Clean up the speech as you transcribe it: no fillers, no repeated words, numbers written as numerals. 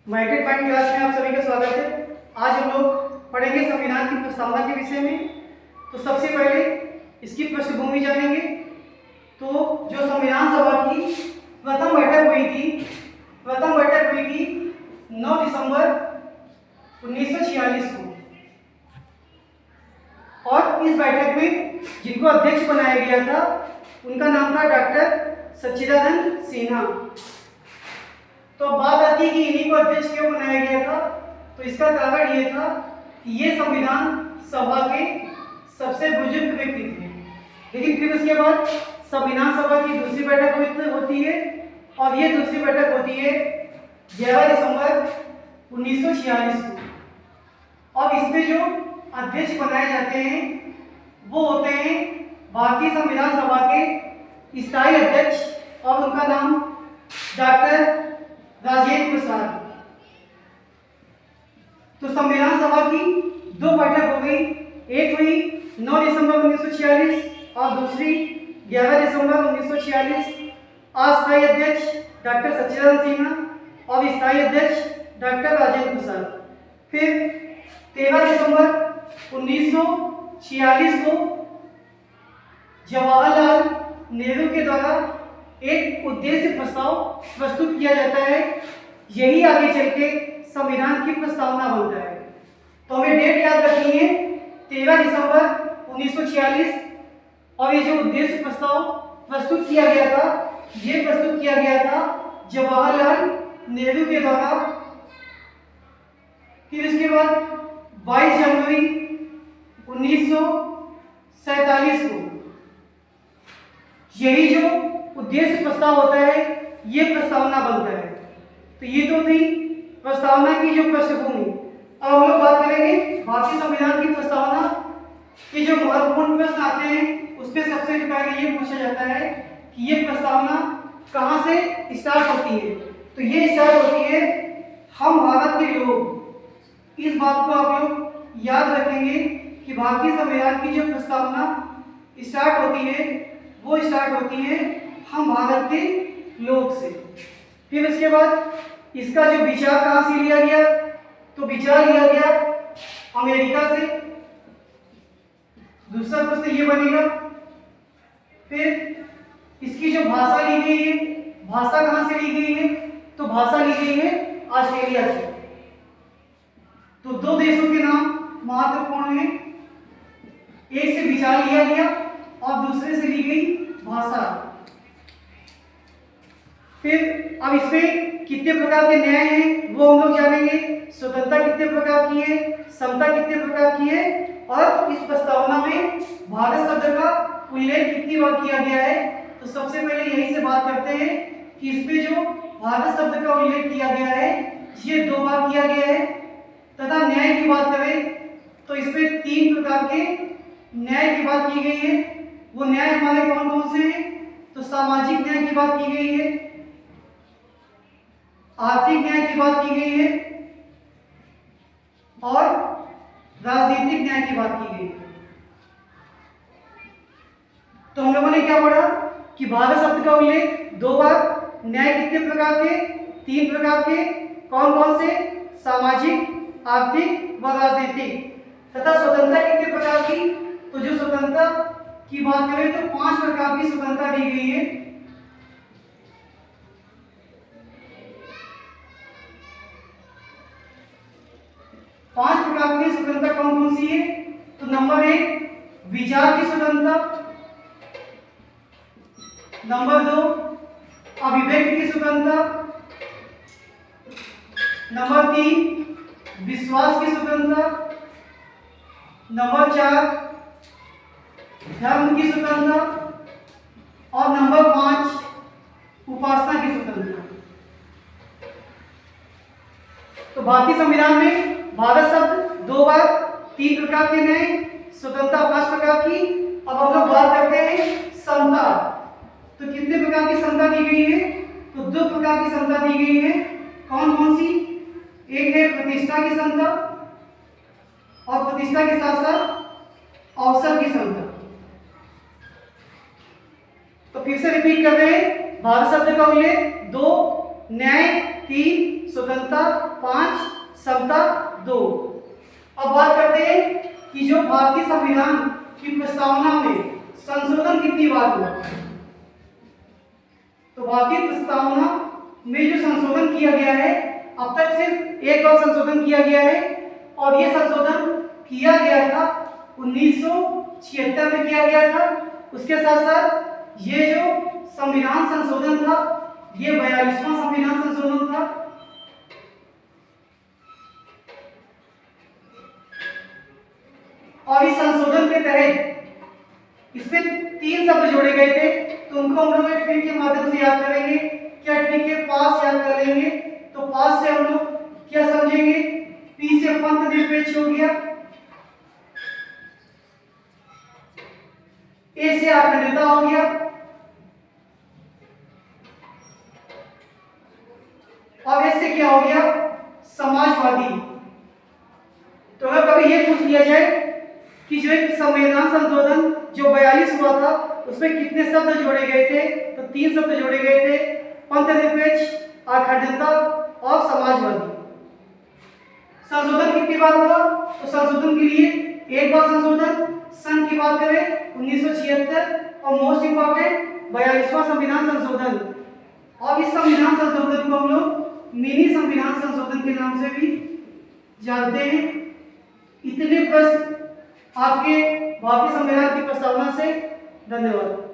माइटेड point class में आप सभी का स्वागत है। आज हम लोग पढ़ेंगे संविधान की प्रस्तावना के विषय में। तो सबसे पहले इसकी पृष्ठभूमि जानेंगे। तो जो संविधान सभा की प्रथम बैठक हुई थी 9 दिसंबर 1946 को, और इस बैठक में जिनको अध्यक्ष बनाया गया था उनका नाम था डॉक्टर सच्चिदानंद सिन्हा। तो बात आती है कि इन्हीं को अध्यक्ष क्यों बनाया गया था। तो इसका कारण ये था कि ये संविधान सभा के सबसे बुजुर्ग व्यक्ति थे। लेकिन फिर उसके बाद संविधान सभा की दूसरी बैठक होती है, और ये दूसरी बैठक होती है 11 दिसंबर 1946 को। और इसमें जो अध्यक्ष बनाए जाते हैं वो होते हैं भारतीय संविधान सभा के स्थायी अध्यक्ष, और उनका नाम डॉक्टर राजेंद्र प्रसाद। तो संविधान सभा की दो बैठक हो गई, एक हुई 9 दिसंबर 1946 और दूसरी 11 दिसंबर 1946। अस्थायी अध्यक्ष डॉक्टर सच्चिदानंद सिन्हा और स्थायी अध्यक्ष डॉक्टर राजेंद्र प्रसाद। फिर 13 दिसंबर 1946 को जवाहरलाल नेहरू के द्वारा एक उद्देश्य प्रस्ताव प्रस्तुत किया जाता है। यही आगे चल के संविधान की प्रस्तावना बनता है। तो हमें डेट याद रखनी है 13 दिसंबर 1946, और ये जो उद्देश्य प्रस्ताव प्रस्तुत किया गया था ये प्रस्तुत किया गया था जवाहरलाल नेहरू के द्वारा। फिर इसके बाद 22 जनवरी 1947 को यही जो उद्देश्य प्रस्ताव होता है ये प्रस्तावना बनता है। तो ये तो थी प्रस्तावना की जो पृष्ठभूमि। अब हम लोग बात करेंगे भारतीय संविधान की प्रस्तावना के जो महत्वपूर्ण प्रश्न आते हैं। उसमें सबसे पहले ये पूछा जाता है कि ये प्रस्तावना कहाँ से स्टार्ट होती है। तो ये स्टार्ट होती है हम भारत के लोग। इस बात को आप लोग याद रखेंगे कि भारतीय संविधान की जो प्रस्तावना स्टार्ट होती है वो स्टार्ट होती है हम भारत के लोग से। फिर इसके बाद इसका जो विचार कहाँ से लिया गया, तो विचार लिया गया अमेरिका से। दूसरा प्रश्न ये बनेगा। फिर इसकी जो भाषा ली गई है, भाषा कहाँ से ली गई है, तो भाषा ली गई है ऑस्ट्रेलिया से। तो दो देशों के नाम महत्वपूर्ण हैं, एक से विचार लिया गया और दूसरे से ली गई भाषा। फिर अब इसमें कितने प्रकार के न्याय हैं वो हम लोग जानेंगे। स्वतंत्रता कितने प्रकार की है, समता कितने प्रकार की है, और इस प्रस्तावना में भारत शब्द का उल्लेख कितनी बार किया गया है। तो सबसे पहले यही से बात करते हैं कि इसमें जो भारत शब्द का उल्लेख किया गया है ये 2 बार किया गया है। तथा न्याय की बात करें तो इसमें 3 प्रकार के न्याय की बात की गई है। वो न्याय हमारे कौन कौन से हैं, तो सामाजिक न्याय की बात की गई है, आर्थिक न्याय की बात की गई है, और राजनीतिक न्याय की बात की गई है। तो हम लोगों ने क्या पढ़ा कि भारत शब्द का उल्लेख 2 बार, न्याय कितने प्रकार के, 3 प्रकार के, कौन कौन से, सामाजिक, आर्थिक व राजनीतिक। तथा स्वतंत्रता कितने प्रकार की, तो जो स्वतंत्रता की बात करें तो 5 प्रकार की स्वतंत्रता दी गई है। पांच प्रकार की स्वतंत्रता कौन कौन सी है, तो नंबर 1 विचार की स्वतंत्रता, नंबर 2 अभिव्यक्ति की स्वतंत्रता, नंबर 3 विश्वास की स्वतंत्रता, नंबर 4 धर्म की स्वतंत्रता, और नंबर 5 उपासना की स्वतंत्रता। तो भारतीय संविधान में भारत शब्द 2 बार, 3 प्रकार के न्याय, स्वतंत्रता 5 प्रकार की। अब हम लोग बात करते हैं समता। तो कितने प्रकार की समता दी गई है, तो 2 प्रकार की समता दी गई है। कौन कौन सी, एक है प्रतिष्ठा की समता, और प्रतिष्ठा के साथ साथ अवसर की समता। तो फिर से रिपीट कर रहे हैं, भारत शब्द का उल्लेख 2, न्याय 3 स्वतंत्रता, 5 समता, 2। अब बात करते हैं कि जो भारतीय संविधान की प्रस्तावना में संशोधन कितनी बार हुआ। तो भारतीय प्रस्तावना में जो संशोधन किया गया है, अब तक सिर्फ एक बार संशोधन किया गया है, और यह संशोधन किया गया था 1976 में किया गया था। उसके साथ साथ ये जो संविधान संशोधन था, ये 42वां संविधान संशोधन था। और इस संशोधन के तहत इसमें 3 शब्द जोड़े गए थे, तो उनको हम लोग एक ट्रिक के माध्यम से याद करेंगे। क्या ट्रिक के पास याद कर लेंगे, तो पास से हम लोग क्या समझेंगे, पी से पंथ निरपेक्ष हो गया, ए से अखंडता हो गया, और एस से क्या हो गया, समाजवादी। तो अगर कभी ये पूछ लिया जाए कि जो एक संविधान संशोधन जो 42 हुआ था, उसमें कितने शब्द जोड़े गए थे, तो 3 शब्द जोड़े गए थे, पंथ निरपेक्ष, अखंडता और समाजवादी। संशोधन कितनी बार हुआ, तो संशोधन के लिए एक बार संशोधन, सन की बात करें 1976, और मोस्ट इंपॉर्टेंट 42वां संविधान संशोधन। और इस संविधान संशोधन को हम लोग मिनी संविधान संशोधन के नाम से भी जानते हैं। इतने प्रश्न आपके भारतीय संविधान की प्रस्तावना से। धन्यवाद।